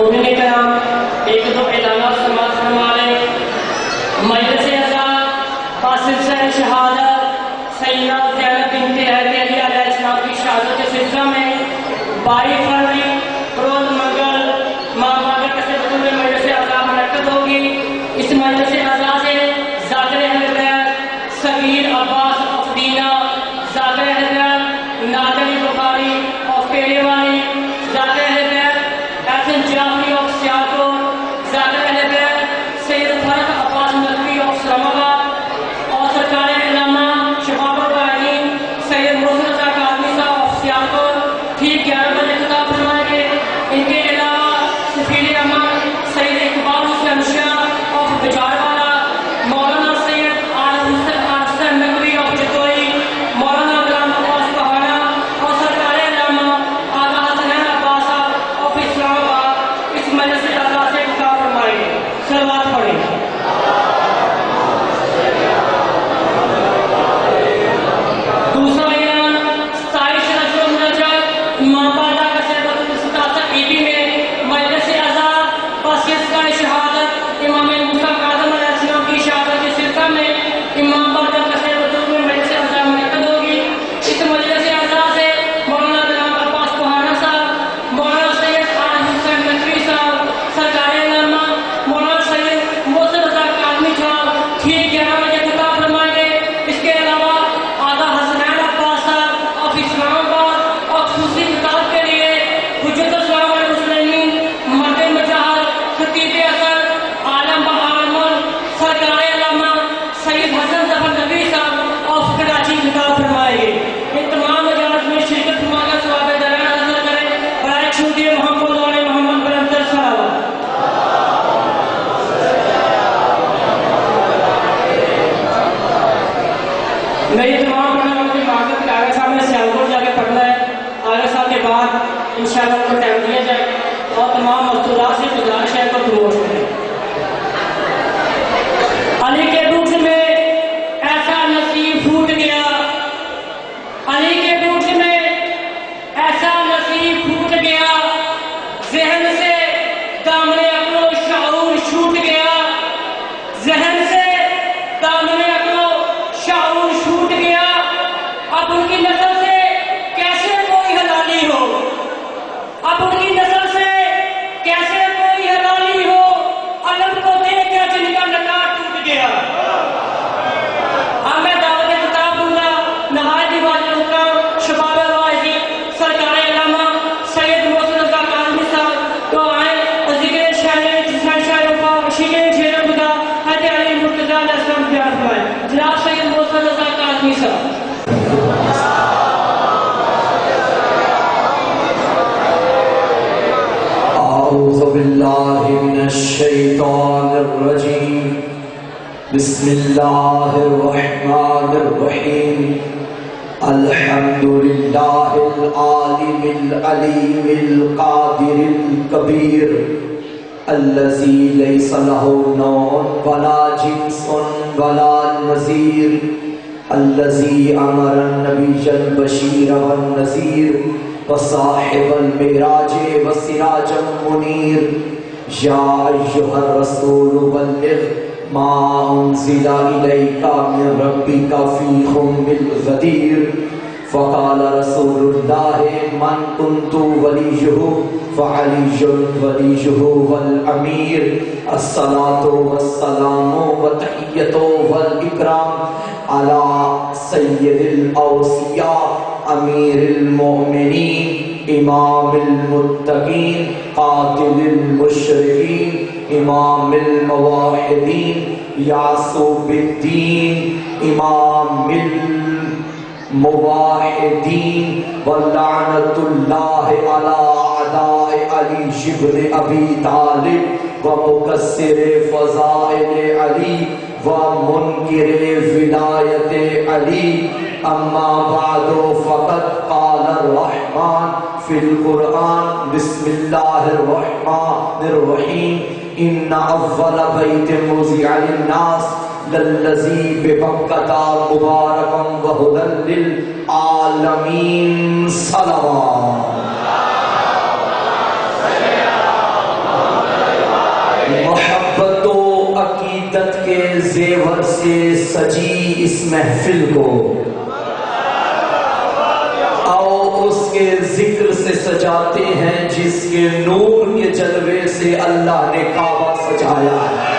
مومن کرام ایک دو اعلانات سماعت فرما لیں۔ مجلس عزا قاصد سے شہادت سیدہ زینب بنت علی علیہ السلام کی شہادت کے سلسلہ میں 22 فروری روز منگل ماہ باغ کثرت میں مجلس عزا منعقد ہوگی۔ اس مجلس عزا سے ذاکر اہل بیت صغیر عباس افدینہ، ذاکر اہل بیت نادر بخاری اور پیرے والی، ذاکر اہل بیت احسن جعفری اور سیاکور، ذاکر اہل بیت سید فرق عباس نقوی اور اسلام آباد، اور سرکار علامہ شباب القائدین سید محسن رضا کاظمی صاحب اور سیاکور ٹھیک 11 بجے خطاب فرمائیں گے۔ ان کے علاوہ سفیر امن سید اقبال حسین شاہ اور بجار والا، مولانا سید حسین نقوی اور جتوئی، مولانا غلام عباس پہاڑا اور سرکار علامہ آغا حسنین عباس صاحب اور اسلام آباد اس مجلس عزا سے خطاب فرمائیں گے۔ صلوات پڑھیں۔ دوسرا اعلان 27 رجب الرجب امام بالا کا سیدت الستاذہ عیدی میں مجلس عزا قاصد کا شہادت امام موسیٰ کاظم علیہ السلام کی شہادت کے سلسلہ میں امام بالا کا سیدت میں مجلس عزا منعقد ہوگی۔ اس مجلس عزا سے مولانا غلام عباس پہاڑا صاحب، مولانا سید حسین نقوی صاحب، سرکار علامہ مولانا سید محسن رضا کاظمی صاحب ٹھیک 11 بجے خطاب فرمائیں گے۔ اس کے علاوہ آغا حسنین عباس صاحب اور اسلام آباد اور خصوصی خطاب کے لیے حجت الاسلام والمسلمین مرد مجاہد خطیب اثر عالم بہارمل سرکار علامہ سید حسن ظفر نقوی صاحب اور کراچی خطاب فرمائیں گے۔ ان تمام مجالس میں شرکت فرما کر ثواب درجہ حاصل کریں۔ برائے چھوٹی محمد اور محمد برمدر صاحب۔ میری تمام پڑھنے کی معذرت کہ آگے صاحب نے سیالکوٹ جا کے پڑھنا ہے، آگے صاحب کے بعد انشاءاللہ ان کو ٹائم دیا جائے اور تمام مستورات سے گزارش ہے کو پروموٹ کریں۔ علی کے دودھ میں ایسا نصیب پھوٹ گیا، علی کے دودھ میں ایسا نصیب پھوٹ گیا، ذہن سے دامن عقل و شعور چھوٹ گیا، ذہن سے دامن عقل و شعور چھوٹ گیا۔ اب ان کی نسل سے کیسے کوئی حلالی ہو، اب ان کی نسل سے کیسے کوئی حلالی ہو، علم کو دیکھ کر جن کا نکاح ٹوٹ گیا۔ اب میں دعوت خطاب دوں گا نہایت واجب الکرام شباب الواعظین سرکار علامہ سید محسن رضا کاظمی صاحب تو آئیں اور ذکر شاہ وفا شیرین شیر خدا حضرت علی مرتضیٰ علیہ السلام بیان فرمائیں۔ جناب سید محسن رضا کاظمی صاحب۔ أعوذ بالله من الشيطان الرجيم بسم الله الرحمن الرحيم الحمد لله العالم العليم القادر الكبير الذي ليس له نوع ولا جنس ولا نظير الذي أمر النبي البشير والنذير وصاحب المعراج وسراج منير يا أيها الرسول بلغ ما أنزل إليك من ربك في أم الغدير فقال رسول الله من كنت وليه فعلي وليه والأمير الصلاة والسلام والتحية والإكرام على سيد الأوصياء أمير المؤمنين إمام المتقين قاتل المشركين إمام الموحدين يعصوب الدين إمام الموحدين ولعنة الله على أعداء علي بن أبي طالب ومكسر فضائل علي ومنكر ولاية علي أما بعد فقد قال الرحمن في القرآن بسم الله الرحمن الرحيم إن أول بيت وضع للناس للذي ببكة مباركا وهدى للعالمين صلوات زیور سے سجی اس محفل کو، آؤ اس کے ذکر سے سجاتے ہیں جس کے نور کے جلوے سے اللہ نے کعبہ سجایا ہے۔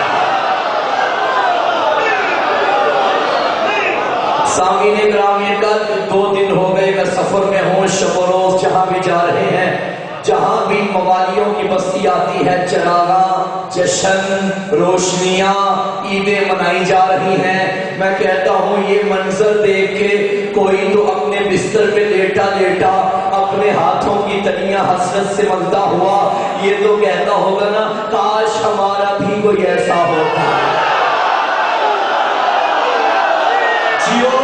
سامعین گرامی، کل 2 دن ہو گئے میں سفر میں ہوں، شب و روز جہاں بھی جا رہے ہیں، جہاں بھی موالیوں کی بستی آتی ہے، چراغاں، جشن، روشنیاں، عیدیں منائی جا رہی ہیں۔ میں کہتا ہوں یہ منظر دیکھ کے کوئی تو اپنے بستر پہ لیٹا لیٹا اپنے ہاتھوں کی تلیاں حسرت سے ملتا ہوا یہ تو کہتا ہوگا نا، کاش ہمارا بھی کوئی ایسا ہوتا۔ جیو،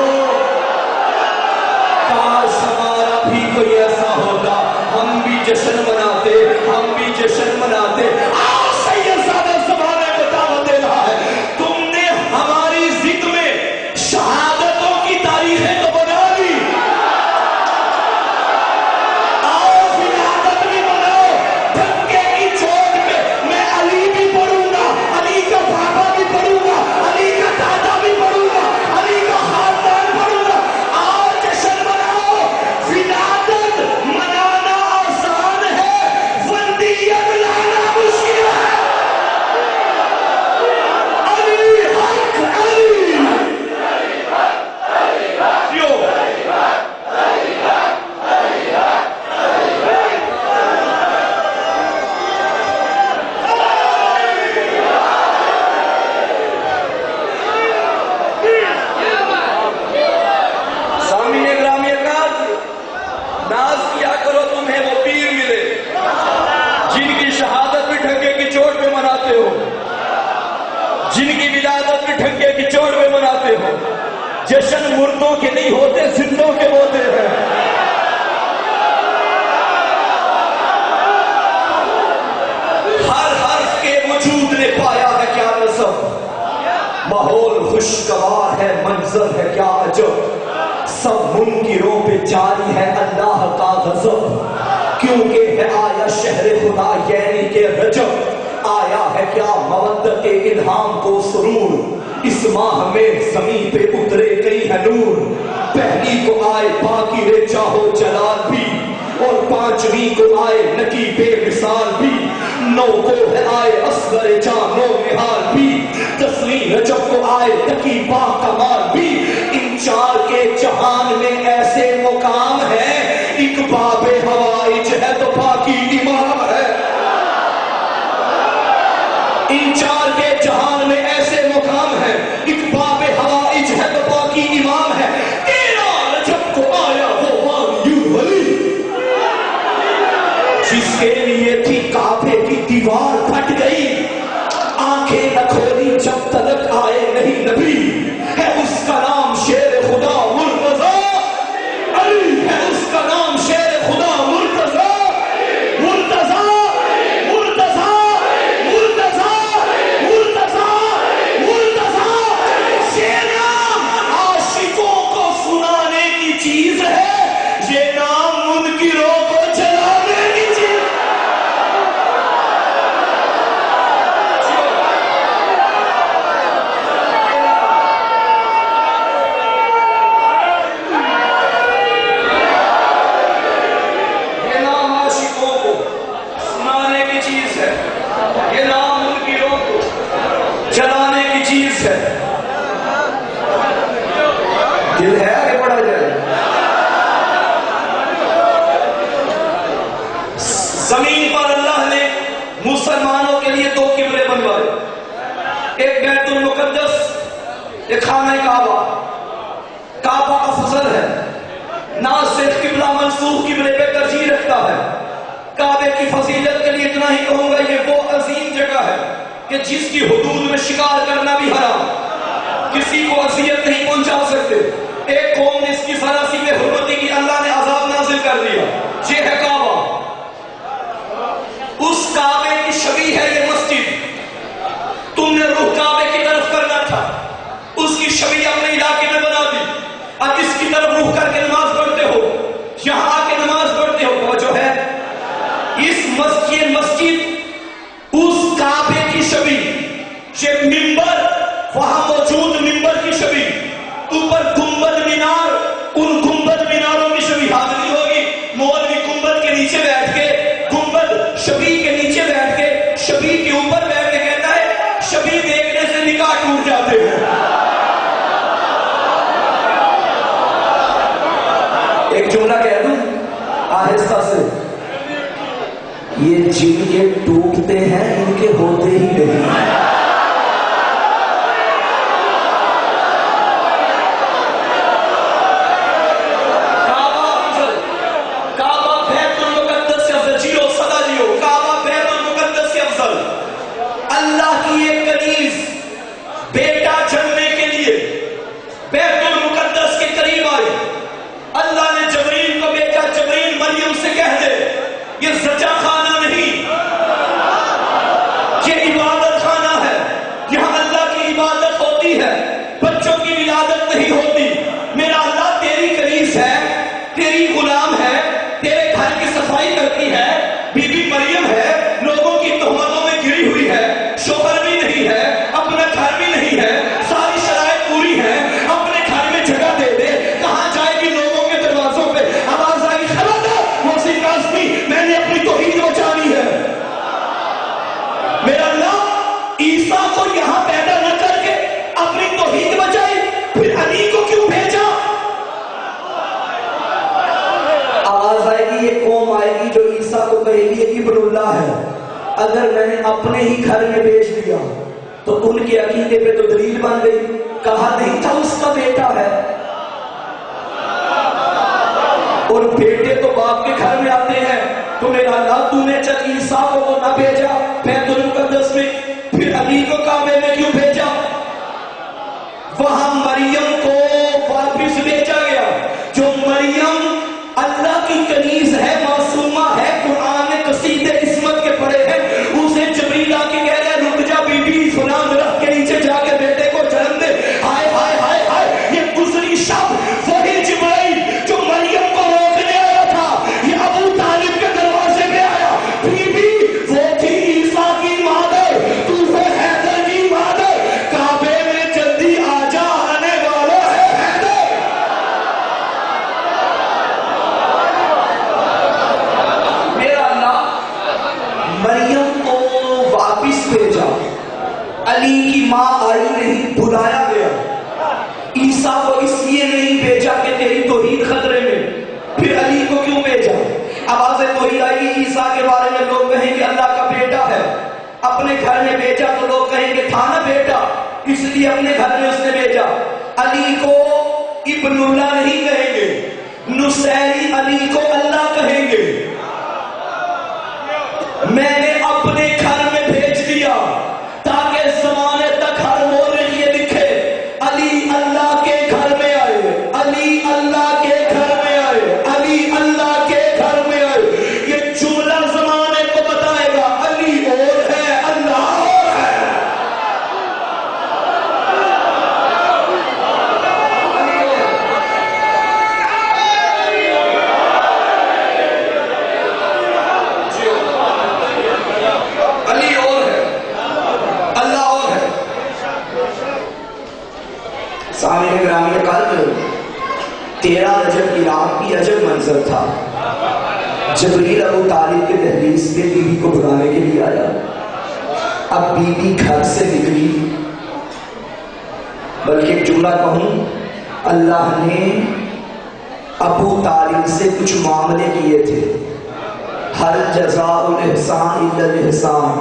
کاش ہمارا بھی کوئی ایسا ہوتا، ہم بھی جشن مناتے، ہم بھی جشن مناتے۔ آؤ سید زادہ زمانے کو دعوت دے رہا ہے، تم نے ہماری ضد میں شہادتوں کی تاریخیں تو بنا لی، آؤ ولادت بھی بناؤ، ڈھنکے کی چوٹ پہ میں علی بھی پڑھوں گا، علی کا بابا بھی پڑھوں گا، علی کا دادا بھی پڑھوں گا، علی کا خاندان پڑھوں گا۔ آؤ جشن مناؤ، ولادت منانا آسان ہے، وندیت لانا مشکل ہے۔ علی حق، علی کیوں؟ سامعین گرامی اقدار، ناز کیا کرو تمہیں وہ پیر ملے جن کی شہادت بھی ڈھنگے کی چوٹ پہ مناتے ہو، جن کی ولادت بھی ڈھنگے کی چوٹ پہ مناتے ہو۔ جشن مردوں کے نہیں ہوتے، زندوں کے ہوتے ہیں۔ ہر حرف کے وجود نے پایا ہے کیا نظم، ماحول خوشگوار ہے، منظر ہے کیا عجب، سب منکروں پہ جاری ہے اللہ کا غضب، کیونکہ ہے آیا شہر خدا یعنی کہ رجب، آیا ہے کیا مودت الہام کو سرور، اس ماہ میں زمین پہ اترے کئی ہے نور، پہلی کو آئے باقی رے چاہو جلال بھی، اور 5ویں کو آئے نکی بے مثال بھی، 9 کو ہے آئے اصغر جان و نہال بھی، 10ویں رجب کو آئے تقی با کمال بھی۔ ان 4 کے جہان میں ایسے مقام ہے، ایک باب ہوائج ہے تو باقی امام ہے۔ ان 4 کے جہان میں ایسے مقام ہے، ایک باب ہوائج ہے تو باقی امام ہے۔ 13 رجب کو آیا وہ والی ولی، جس کے لیے تھی کعبے کی دیوار پھٹ گئی، آنکھیں نہ کھولی جب تلک آئے نہیں نبی، ہے اس کا نام شیر خدا مرتضی علی، ہے اس کا نام شیر خدا مرتضی مرتضی مرتضی مرتضی مرتضی مرتضی۔ یہ نام عاشقوں کو سنانے کی چیز ہے، یہ نام منکروں کو جلانے کی چیز۔ یہ نام عاشقوں کو سنانے کی چیز ہے، یہ نام منکروں کو جلانے کی چیز ہے۔ دل ہے آگے بڑھا جائے۔ زمین پر اللہ نے مسلمانوں کے لیے 2 قبلے بنوائے، ایک بیت المقدس، ایک خانہ کعبہ۔ کعبہ افضل ہے، نہ صرف قبلہ منسوخ قبلے پہ ترجیح رکھتا ہے۔ کعبے کی فضیلت کے لیے اتنا ہی کہوں گا، یہ وہ عظیم جگہ ہے کہ جس کی حدود میں شکار کرنا بھی حرام، کسی کو اذیت نہیں پہنچا سکتے۔ ایک قوم نے اس کی ذرا سی بے حرمتی کی، اللہ نے عذاب نازل کر دیا۔ یہ ہے کعبہ، اس کعبے کی شبیہ ہے یہ مسجد۔ تم نے رخ کعبے کی طرف کرنا تھا، اس کی شبیہ اپنے علاقے میں بنا دی، اب اس کی طرف رخ کر کے نماز پڑھتے ہو، یہاں آ کے نماز پڑھتے ہو۔ توجہ ہے، اس مسجد اس کعبے کی شبیہ، یہ منبر وہاں موجود ایک جملہ کہہ دوں آہستہ سے، یہ جن کے ٹوٹتے ہیں ان کے ہوتے ہی نہیں۔ کعبہ بیت المقدس سے افضل، جیو سدا جیو، کعبہ بیت المقدس سے افضل۔ اللہ کی ایک کنیز بیٹا جننے کے لیے بیت المقدس کے قریب آئی، اللہ نے جبرائیل کو بھیجا، جبرائیل مریم سے کہہ دے یہ زچہ خانہ نہیں، یہ عبادت خانہ ہے، یہاں اللہ کی عبادت ہوتی ہے، بچوں کی ولادت نہیں ہوتی۔ میرا اللہ تیری کنیز ہے، تیری غلام ہے، تیرے گھر کی صفائی کرتی ہے، بی بی مریم ہے، لوگوں کی تہمتوں میں گری ہوئی ہے، شوہر بھی نہیں ہے، اپنا گھر بھی نہیں ہے، ساری شرائط پوری ہے، اپنے گھر میں جگہ دے دے، کہاں جائے گی؟ لوگوں کے دروازوں پہ آواز آئی خبردار محسن قاسمی، میں نے اپنی توحید بچانی ہے۔ میرا اللہ عیسیٰ کو یہاں پیدا نہ کر کے اپنی توحید بچائی، پھر علی کو کیوں بھیجا؟ آواز آئے گی، یہ قوم آئے گی جو عیسیٰ کو کہے گی یہ ابن اللہ ہے، اگر میں نے اپنے ہی گھر میں بیچ دیا تو ان کے عقیدے پہ تو دلیل بن گئی، کہا نہیں تھا اس کا بیٹا ہے۔ اور بیٹے تو باپ کے گھر میں آتے ہیں، تو میرا اللہ تو نے چل عیسیٰ کو وہ نہ بھیجا بیت المقدس میں، پھر علی کو کعبے میں کیوں بھیجا؟ وہاں مریم کو واپس بھیجا گیا، جو مریم اللہ کی کنیز ہے، معصومہ ہے، قرآن میں قصیدے عصمت کے پڑھے ہیں، اسے جبریل آ کے کہہ رہا رک جا بی بی فلاں درخت کے نیچے جا کے بیٹے کو جنم دے۔ ہائے ہائے ہائے ہائے، یہ گزری شب وہی جبرائیل جو مریم کو روکنے آیا تھا، یہ ابو طالب کے دروازے پہ آیا، بی بی وہ تھی عیسیٰ کی مادر، تو وہ حیدر کی مادر، کعبے میں جلدی آ جا، آنے والا ہے حیدر۔ میرا اللہ مریم کو واپس بھیجا، علی کی ماں آئی نہیں، بلایا گیا۔ عیسیٰ کو اس لیے نہیں بھیجا کہ تیری توحید خطرے میں، پھر علی کو کیوں بھیجا؟ آواز توحید آئی گی، عیسیٰ کے بارے میں لوگ کہیں گے اللہ کا بیٹا ہے، اپنے گھر میں بھیجا تو لوگ کہیں گے تھا نا بیٹا، اس لیے اپنے گھر میں اس نے بھیجا۔ علی کو ابن اللہ نہیں کہیں گے، نصیری علی کو اللہ کہیں گے۔ میں نے اپنے گھر میں بھیج دیا تاکہ زمانے تک ہر مورخ یہ لکھے علی اللہ کے گھر میں آئے، علی اللہ کے گھر میں آئے، علی اللہ کے گھر میں آئے۔ یہ جملہ زمانے کو بتائے گا علی اور ہے، اللہ اور ہے۔ علی اور ہے، اللہ اور ہے۔ سامعین گرامی قدر، 13 رجب کی رات بھی عجب منظر تھا۔ جبریل ابو طالب کے دہلیز پہ بی بی کو بلانے کے لیے آیا۔ اب بی بی گھر سے نکلی، بلکہ ایک جملہ کہوں، اللہ نے ابو طالب سے کچھ معاملے کیے تھے۔ ہر جزاء الاحسان الا الاحسان،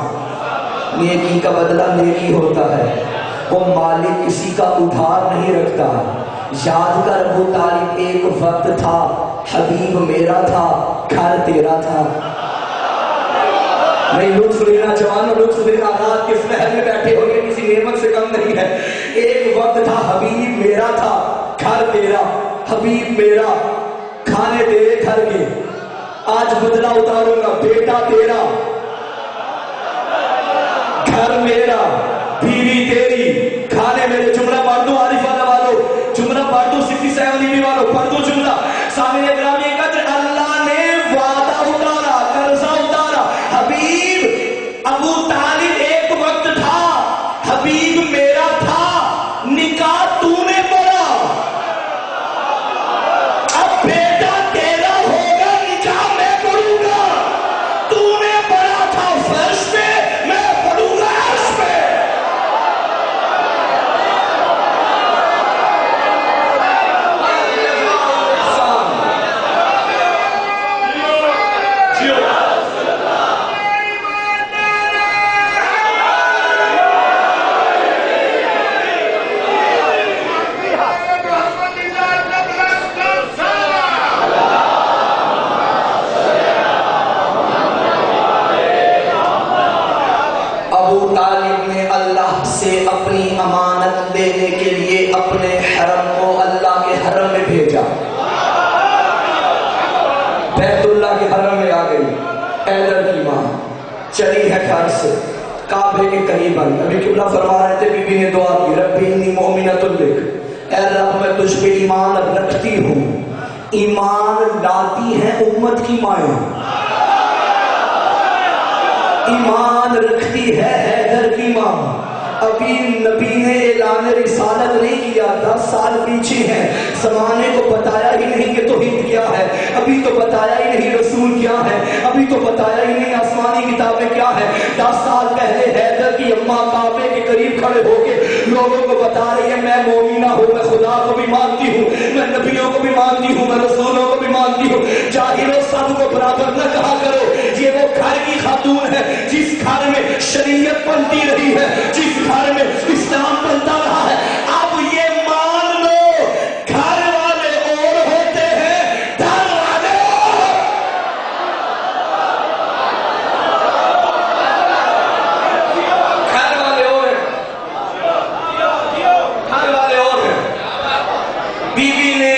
نیکی کا بدلہ نیکی ہوتا ہے، وہ مالک کسی کا ادھار نہیں رکھتا۔ یاد کر ابو طالب ایک وقت تھا حبیب میرا تھا، گھر تیرا تھا۔ نہیں لطف لینا جوانوں، لطف لینا، رات کس محل میں بیٹھے ہو گے کسی نعمت سے کم نہیں ہے۔ ایک وقت تھا حبیب میرا تھا، گھر تیرا، حبیب میرا، کھانے تیرے گھر کے، آج بدلہ اتاروں گا، بیٹا تیرا، گھر میرا، بیوی تیری، کھانے میرے۔ جملہ پڑھ دو عارف والا والو، جملہ پڑھ دو 67 بھی والو، پڑھ دو جملہ۔ سامنے گرامی قدر، اللہ نے وعدہ اتارا، قرضہ اتارا۔ حبیب ابو طالب ایک وقت تھا حبیب میرا تھا، نکاح تو نے پڑھا، اب بیٹا تیرا ہوگا، نکاح میں پڑھوں گا۔ تو نے پڑھا تھا فرش پہ، میں پڑھوں گا عرش پہ۔ بھیجا. بیت اللہ کے حرم میں آ گئی. حیدر کی ماں چلی ہے گھر سے کعبے کے قریب آئی. نبی قبلہ فرما رہے تھے, بی بی نے دعا کی, ربی انی مؤمنۃ بک, اے رب میں تجھ پہ ایمان رکھتی ہوں. ایمان لاتی ہیں امت کی مائیں, ایمان رکھتی ہے حیدر کی ماں. ابھی نبی نے اعلان رسالت نہیں کیا, 10 سال پیچھے ہیں, زمانے کو بتایا ہی نہیں کہ توحید کیا ہے, ابھی تو بتایا ہی نہیں رسول کیا ہے, ابھی تو بتایا ہی نہیں آسمانی کتابیں کیا ہے. 10 سال پہلے حیدر کی اماں کعبے کے قریب کھڑے ہو کے لوگوں کو بتا رہی ہے, میں مومنہ ہوں, میں خدا کو بھی مانتی ہوں, میں نبیوں کو بھی مانتی ہوں, میں رسولوں کو بھی مانتی ہوں. جاہلوں سب کو برابر نہ کہا کرو, یہ وہ گھر کی خاتون ہے جس گھر میں شریعت بنتی رہی ہے, جس گھر میں اسلام بنتا رہا ہے. اب یہ مان لو, گھر والے اور ہوتے ہیں, گھر والے اور. گھر والے اور ہیں, گھر والے اور ہیں. بیوی نے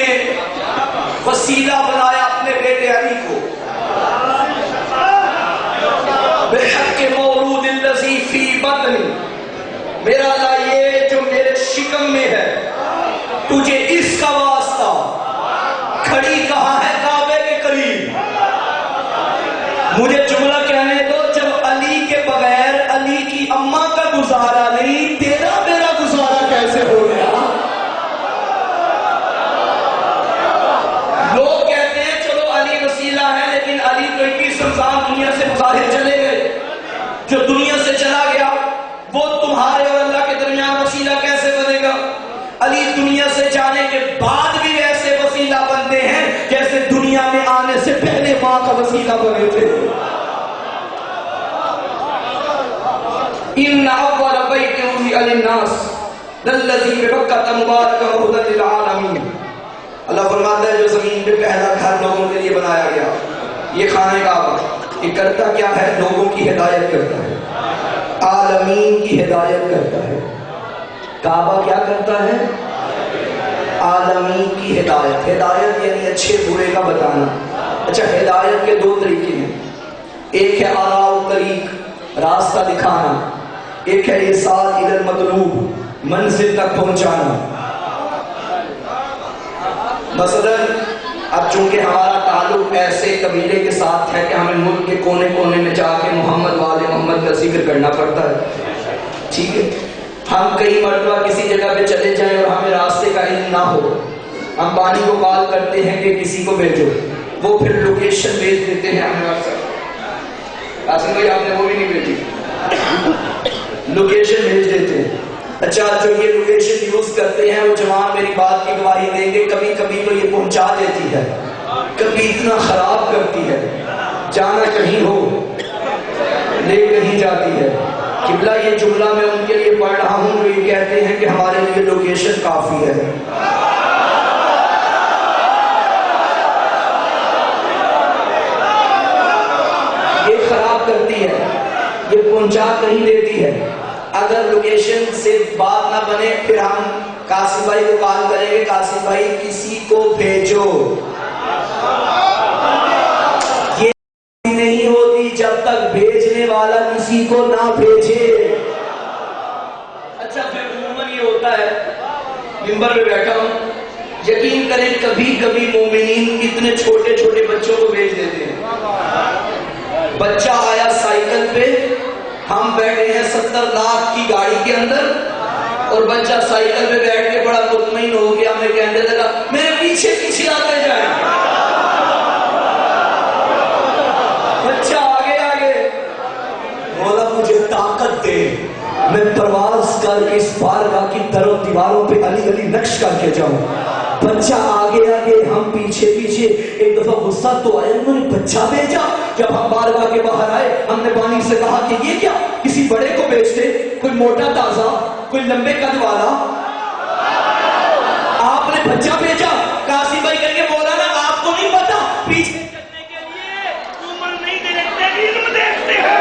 وسیلہ بنایا اپنے بیٹے علی کو, بحق مولود الذی فی بطنی, میرا اللہ یہ جو میرے شکم میں ہے تجھے اس کا واسطہ. کھڑی کہاں ہے؟ کعبے کے قریب. مجھے جملہ کہنے دو, جب علی کے بغیر علی کی اماں کا گزارا نہیں, تیرا میرا گزارا کیسے ہو گیا؟ لوگ کہتے ہیں چلو علی وسیلہ ہے, لیکن علی تو 21 رمضان دنیا سے مظاہر چلے گئے. جو دنیا سے چلا گیا وہ تمہارے اور اللہ کے درمیان وسیلہ کیسے بنے گا؟ علی دنیا سے جانے کے بعد بھی ایسے وسیلہ بنتے ہیں جیسے دنیا میں آنے سے پہلے ماں کا وسیلہ بنے تھے. ان اول بیت وضع للناس للذی ببکۃ مبارکا وہدی للعالمین. اللہ فرماتا ہے جو زمین پہ پہلا گھر لوگوں کے لیے بنایا گیا, یہ خانہ کعبہ, یہ کرتا کیا ہے؟ لوگوں کی ہدایت کرتا ہے, عالمین کی ہدایت کرتا ہے. کعبہ کیا کرتا ہے؟ عالمین کی ہدایت. ہدایت یعنی اچھے برے کا بتانا. اچھا, ہدایت کے 2 طریقے ہیں, ایک ہے آراء الطریق, راستہ دکھانا, ایک ہے ارسال الی المطلوب, منزل تک پہنچانا. مثلا اب چونکہ ہمارا تعلق ایسے قبیلے کے ساتھ ہے کہ ہمیں ملک کے کونے کونے میں جا کے محمد والے محمد کا ذکر کرنا پڑتا ہے, ٹھیک ہے. ہم کئی مرتبہ کسی جگہ پہ چلے جائیں اور ہمیں راستے کا علم نہ ہو, ہم بانی کو کال کرتے ہیں کہ کسی کو بھیجو, وہ پھر لوکیشن بھیج دیتے ہیں ہمیں. قاسم بھائی آپ نے وہ بھی نہیں بھیجی, لوکیشن بھیج دیتے ہیں. اچھا, جو یہ لوکیشن یوز کرتے ہیں وہ جوان میری بات کی گواہی دیں گے, کبھی کبھی تو یہ پہنچا دیتی ہے, کبھی اتنا خراب کرتی ہے, جانا کہیں ہو لے کہیں جاتی ہے. قبلہ یہ جملہ میں ان کے لیے پڑھ رہا ہوں جو یہ کہتے ہیں کہ ہمارے لیے لوکیشن کافی ہے. یہ خراب کرتی ہے, یہ پہنچا کہیں دیتی ہے. اگر لوکیشن سے بات نہ بنے پھر ہم قاسم بھائی کو کال کریں گے, قاسم بھائی کسی کو بھیجو. یہ نہیں ہوتی جب تک بھیجنے والا کسی کو نہ بھیجے. اچھا, پھر عموماً یہ ہوتا ہے, ممبر پہ بیٹھا ہوں, یقین کریں کبھی کبھی مومنین اتنے چھوٹے چھوٹے بچوں کو بھیج دیتے ہیں. بچہ آیا سائیکل پہ, ہم بیٹھے ہیں 70 لاکھ کی گاڑی کے اندر, اور بچہ سائیکل پہ بیٹھ کے بڑا مطمئن ہو گیا, ہمیں کہنے لگا میرے پیچھے پیچھے آتے جائیں. بچہ آگے آگے, مولا مجھے طاقت دے, میں پرواز کر کے اس بارگاہ کی در و دیواروں پہ علی علی نقش کر کے جاؤں. بچہ آگے آگے, ہم پیچھے پیچھے. ایک دفعہ غصہ تو آیا, انہوں نے بچہ بھیجا. جب ہم بارگاہ کے باہر آئے, ہم نے بانی سے کہا کہ یہ کیا, کسی بڑے کو بیچتے, کوئی موٹا تازہ, کوئی لمبے قد والا, آپ نے بچہ بھیجا. قاسم بھائی کہیں گے مولانا آپ کو نہیں پتا, پیچھے چلنے کے لیے عمر نہیں دیکھتے, علم دیکھتے ہیں.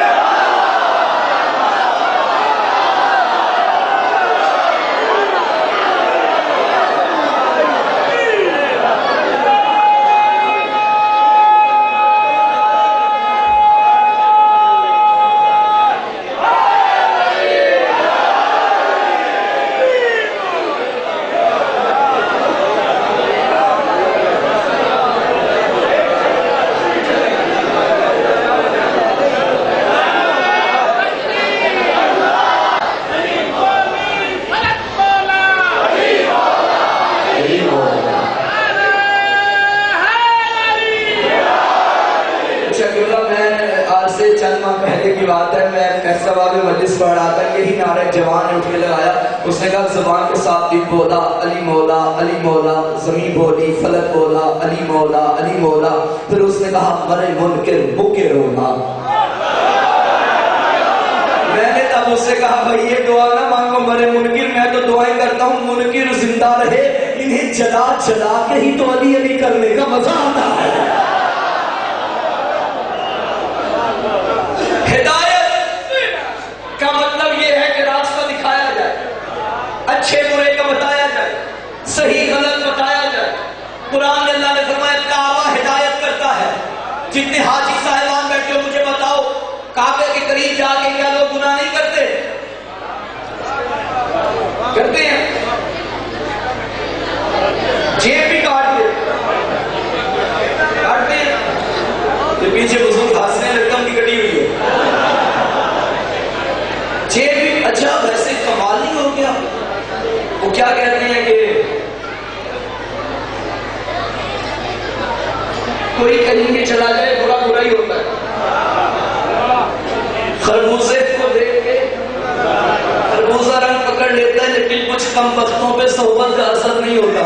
امام مجلس پڑھ رہا تھا، یہی نعرہ جوان نے اٹھ کے لگایا. اس نے کہا زبان کے ساتھ دل بولا علی مولا علی مولا، زمین بولی فلک بولا علی مولا علی مولا. پھر اس نے کہا مرے منکر بکے رونا. میں نے تب اس سے کہا بھائی یہ دعا نہ مانگو مرے منکر، میں تو دعائیں کرتا ہوں منکر زندہ رہے. انہیں جلا جلا کے ہی تو علی علی کرنے کا مزہ آتا ہے. ہدایت کا مطلب یہ ہے کہ راستہ دکھایا جائے، اچھے برے کا بتایا جائے، صحیح غلط بتایا جائے. قرآن میں اللہ نے فرمایا کعبہ ہدایت کرتا ہے. جتنے حاجی صاحبان بیٹھے ہو مجھے بتاؤ کعبے کے قریب جا کے کیا لوگ گناہ نہیں کرتے؟ کرتے ہیں. جیب بھی کاٹتے ہیں. یہ پیچھے بزرگ ہنس رہے ہیں، رقم کی کٹی ہوئی ہے. جیب بھی. اچھا ویسے کمال نہیں ہو گیا؟ وہ کیا کہتے ہیں کہ کوئی کہیں بھی چلا جائے برا برا ہی ہوتا ہے. خربوزے کو دیکھ کے خربوزہ رنگ پکڑ لیتا ہے، لیکن کچھ کم بختوں پہ صحبت کا اثر نہیں ہوتا.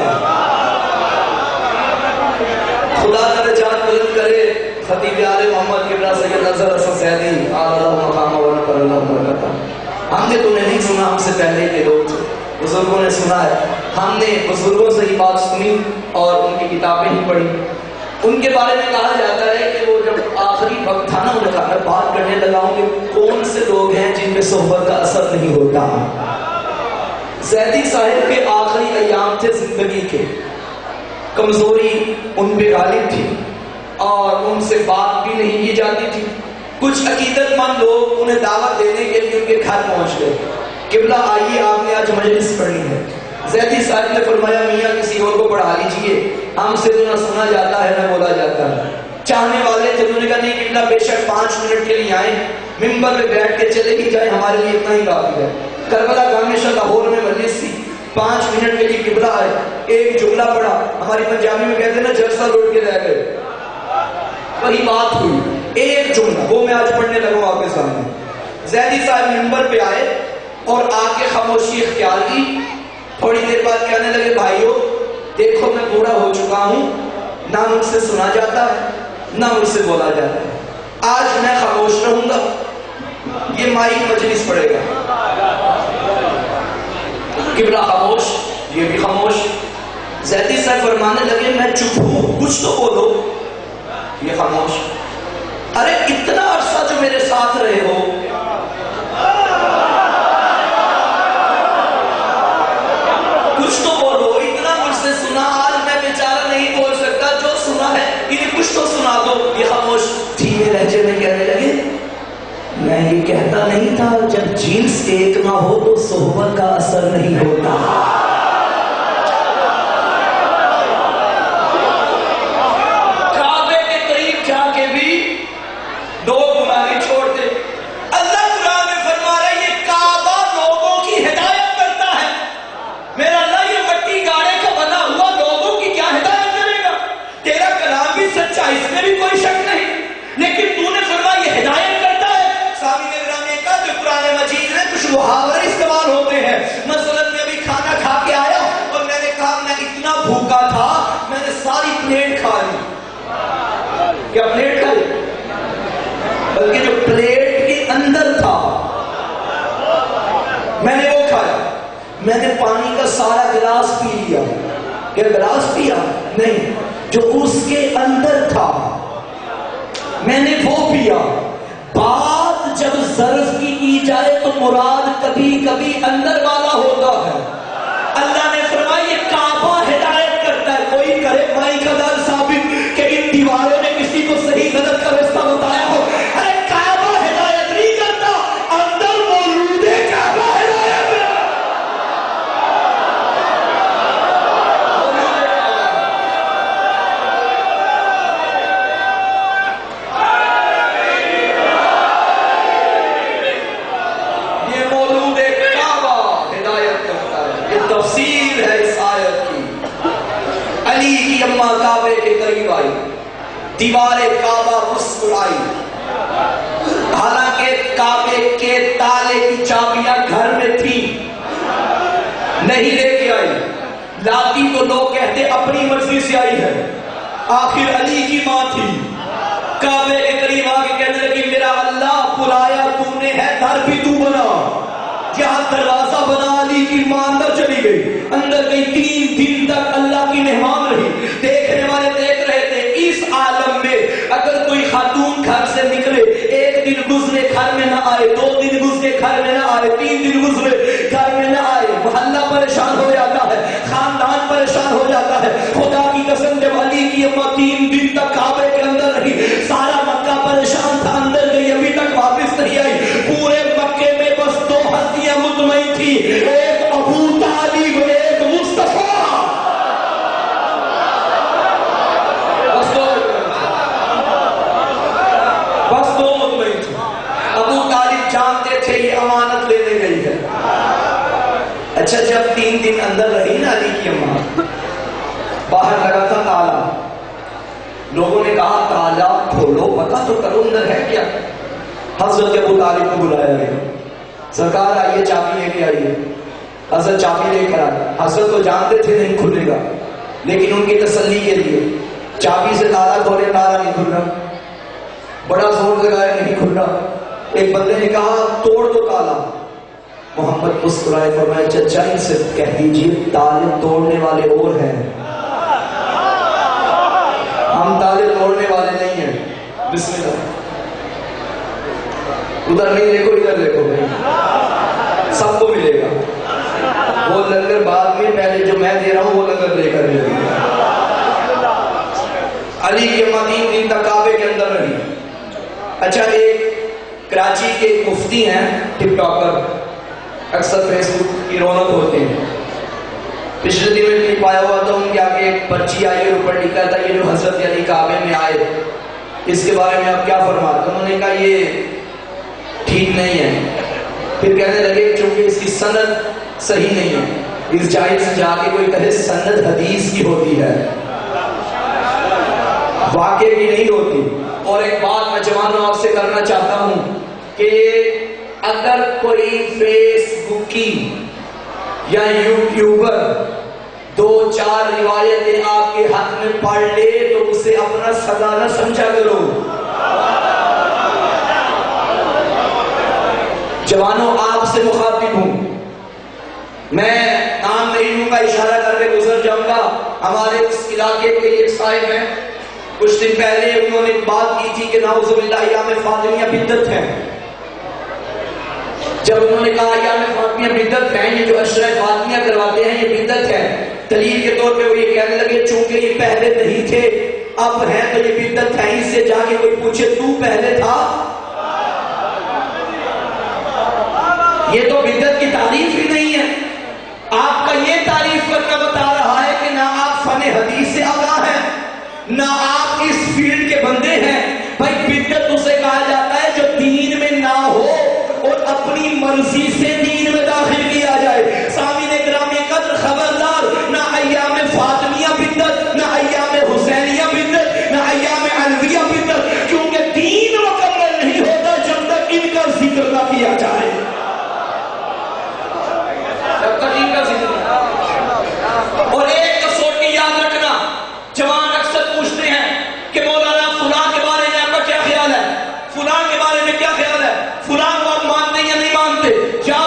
خدا درجات بلند کرے خطیب آل محمد قبلہ سید اظہر حسن سیدی اللہ مقام و نفر اللہ برکتہ. ہم نے تمہیں نہیں سنا، ہم سے پہلے کے لوگ تھے، بزرگوں نے سنا ہے. ہم نے بزرگوں سے ہی بات سنی اور ان کی کتابیں ہی پڑھی. ان کے بارے میں کہا جاتا ہے کہ وہ جب آخری وقت تھا نا، انہوں نے کہا میں بات کرنے لگا ہوں کہ کون سے لوگ ہیں جن میں صحبت کا اثر نہیں ہوتا. زیدی صاحب کے آخری ایام تھے زندگی کے، کمزوری ان پہ غالب تھی اور ان سے بات بھی نہیں کی جاتی تھی. کچھ عقیدت مند لوگ انہیں دعوت دینے کے لیے ان کے گھر پہنچ گئے. قبلہ آئیے آپ نے آج مجلس پڑھنی ہے. زیدی صاحب نے فرمایا میاں کسی اور کو پڑھا لیجئے، ہم سے تو نہ سنا جاتا ہے نہ بولا جاتا ہے. چاہنے والے تھے، انہوں نے کہا نہیں قبلہ بے شک 5 منٹ کے لیے آئیں، ممبر پہ بیٹھ کے چلے ہی جائیں، ہمارے لیے اتنا ہی کافی ہے. کربلا گامشہ لاہور میں مجلس تھی، 5 منٹ کے لیے قبلہ آئے، ایک جملہ پڑھا. ہماری پنجابی میں کہتے ہیں نا جلسہ لوٹ کے رہ گئے. وہی بات ہوئی، ایک جملہ، وہ میں آج پڑھنے لگا ہوں آپ کے سامنے. زیدی صاحب ممبر پہ آئے اور آ کے خاموشی اختیار کی. تھوڑی دیر بعد کہنے لگے بھائیو دیکھو میں بوڑھا ہو چکا ہوں، نہ مجھ سے سنا جاتا ہے نہ مجھ سے بولا جاتا ہے. آج میں خاموش رہوں گا، یہ مائی مجلس پڑے گا. قبلہ خاموش، یہ بھی خاموش. زیدی صاحب فرمانے لگے میں چپ ہوں، کچھ تو بولو. یہ خاموش. ارے اتنا عرصہ جو میرے ساتھ رہے ہو، کچھ تو بولو، اتنا مجھ سے سنا، آج میں بیچارہ نہیں بول سکتا، جو سنا ہے انہیں کچھ تو سنا دو. یہ خاموش. دھیمے لہجے میں کہنے لگے میں یہ کہتا نہیں تھا جب جنس ایک نہ ہو تو صحبت کا اثر نہیں ہوتا. کعبے کے قریب جا کے بھی دو گناہ نہیں چھوڑتے. اللہ قرآن میں فرما رہا ہے یہ کعبہ لوگوں کی ہدایت کرتا ہے. میرا اللہ یہ مٹی گاڑے کا بنا ہوا لوگوں کی کیا ہدایت کرے گا؟ تیرا کلام بھی سچا، اس میں بھی کوئی شک نہیں، لیکن تو نے فرمایا یہ ہدایت کرتا ہے. سامعین کرام نے کہا جو قرآن مجید میں کچھ محاورے استعمال ہوتے ہیں. مثلا میں ابھی کھانا کھا کے آیا اور میں نے کہا میں اتنا بھوکا تھا میں نے ساری پلیٹ کھا لی. کیا پلیٹ کھا لی؟ بلکہ جو پلیٹ کے اندر تھا میں نے وہ کھایا. میں نے پانی کا سارا گلاس پی لیا. کیا گلاس پیا؟ نہیں، جو اس کے اندر تھا میں نے وہ پیا. بات جب ظرف کی جائے تو مراد کبھی کبھی اندر والا ہوتا ہے. اللہ نے فرمایا یہ کعبہ ہدایت کرتا ہے. کوئی کرے مائی کا دار ثابت کہ ان دیواروں نے کسی کو صحیح غلط کا راستہ بتایا ہو. ارے کعبہ ہدایت نہیں کرتا، اندر موجود ہے کعبہ ہدایت. یہ مولود کعبہ ہدایت کرتا ہے. یہ تفسیر ہے اس آیت کی. علی کی اماں کعبے کے قریب آئی، دیوار کعبہ مسکرائی. حالانکہ کعبے کے تالے کی چابیاں گھر میں تھی، نہیں لے کے آئی، لاتی تو لوگ کہتے اپنی مرضی سے آئی ہے، آخر علی کی ماں تھی، کعبے کے قریب آ کے کہنے لگی میرا اللہ بلایا تو نے ہے، گھر بھی تو بنا، جہاں دروازہ بنا علی کی ماں اندر چلی گئی، اندر گئی 3 دن تک اللہ کی مہمان رہی، دیکھنے والے دیکھ رہے تھے اس عالم میں اگر کوئی خاتون گھر سے نکلے، 1 دن گزرے گھر میں نہ آئے، 2 دن گزرے گھر میں نہ آئے، 3 دن گزرے گھر میں نہ آئے، محلہ پریشان ہو جاتا ہے، خاندان پریشان ہو جاتا ہے، خدا کی قسم جب علی کی اماں 3 دن تک کعبے کے اندر رہی، سارا مکہ پریشان تھا، اندر گئی ابھی تک واپس نہیں آئی، پورے مکے میں بس 2 ہستیاں مطمئن تھی، ایک ابو طالب، ایک مصطفیٰ، بس دو مطمئن تھی۔ ابو طالب جانتے تھے یہ امانت لینے گئی ہے۔ اچھا جب 3 دن اندر رہی نا علی کی اماں، باہر لگا تھا تالا، لوگوں نے کہا تالا کھولو پتا تو کرو اندر ہے کیا، حضرت ابو طالب کو بلایا گیا، سرکار آئیے چابی لے کے آئیے، حضرت چابی لے کر آئے، حضرت تو جانتے تھے نہیں کھلے گا، لیکن ان کی تسلی کے لیے چابی سے تالا کھولے، تالا نہیں کھل رہا، بڑا زور لگایا نہیں کھل رہا، ایک بندے نے کہا توڑ دو تالا، محمد مسکرائے فرمایا چچا ان سے کہہ دیجئے تالے توڑنے والے اور ہیں، ہم تالے توڑنے والے نہیں ہیں، بسم اللہ، ادھر نہیں دیکھو ادھر دیکھو بھائی، سب کو ملے گا، وہ لنگر بعد میں، پہلے جو میں دے رہا ہوں وہ لنگر لے کر لے گا۔ علی کے اماں 3 دن تک کعبے کے اندر رہی۔ اچھا ایک کراچی کے ایک مفتی ہیں ٹک ٹاکر، اکثر فیس بک کی رونق ہوتے ہیں، پچھلے دن میں کلپ آیا ہوا تھا، ان کے آگے ایک پرچی آئی اور اوپر لکھا تھا یہ جو حضرت علی کعبے میں آئے اس کے بارے میں آپ کیا فرماتے ہیں؟ انہوں نے کہا یہ ٹھیک نہیں ہے، پھر کہنے لگے چونکہ اس کی سند صحیح نہیں ہے، اس جائز سے جا کے کوئی کہے سند حدیث کی ہوتی ہے، واقع کی نہیں ہوتی۔ اور ایک بات میں جوانوں آپ سے کرنا چاہتا ہوں کہ اگر کوئی فیس بکی یا یوٹیوبر 2-4 روایتیں آپ کے حق میں پڑھ لے تو اسے اپنا سزا نہ سمجھا کرو۔ جوانوں آپ سے مخاطب ہوں، میں نام نہیں لوں گا، اشارہ کر کے گزر جاؤں گا، ہمارے اس علاقے کے ایک صاحب ہیں، کچھ دن پہلے انہوں نے بات کی تھی کہ نعوذ باللہ ایام فاطمیہ بدعت ہیں، جب انہوں نے کہا ایام فاطمیہ بدعت ہیں، یہ جو عشرہ فاطمیہ کرواتے ہیں یہ بدعت ہے، دلیل کے طور پہ وہ یہ کہنے لگے چونکہ یہ پہلے نہیں تھے اب ہیں تو یہ بدعت ہے، اس سے جا کے کوئی پوچھے تو پہلے تھا، یہ تو بدعت کی تعریف ہی نہیں ہے، آپ کا یہ تعریف کرنا بتا رہا ہے کہ نہ آپ فن حدیث سے آگاہ ہیں نہ آپ اس فیلڈ کے بندے ہیں۔ بھائی بدعت اسے کہا جاتا ہے جو دین میں نہ ہو اور اپنی مرضی سے دین میں داخل کیا جائے۔ سامعین گرامی قدر خبردار، نہ ایام فاطمیہ بدعت، نہ ایام حسینیہ بدعت، نہ ایام علویہ بدعت، کیونکہ دین مکمل نہیں ہوتا جب تک ان کا ذکر نہ کیا جائے، جب تک ان کا ذکر۔ اور ایک کسوٹی یاد رکھنا، جوان اکثر پوچھتے ہیں کہ مولانا فلاں کے بارے میں آپ کا کیا خیال ہے، فلاں کے بارے میں کیا خیال ہے، فلاں کو آپ مانتے یا نہیں مانتے، کیا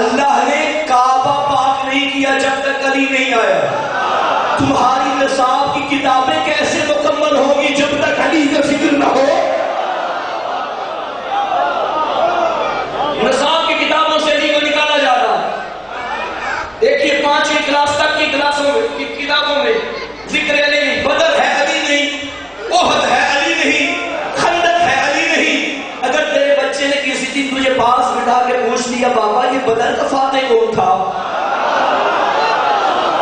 اللہ نے کعبہ پاک نہیں کیا جب تک علی نہیں آیا. تمہاری نصاب کی کتابیں کیسے مکمل ہوگی جب تک علی کا ذکر نہ ہو؟ نصاب کی کتابوں سے علی کو نکالا جا رہا. دیکھیے 5ویں کلاس تک کی کتابوں میں ذکر علی نہیں. بدر ہے علی نہیں، احد ہے علی نہیں، خندق ہے علی نہیں. اگر تیرے بچے نے کسی دن تجھے پاس بٹھا کے پوچھ لیا بابا یہ بدر کا فاتح کون تھا،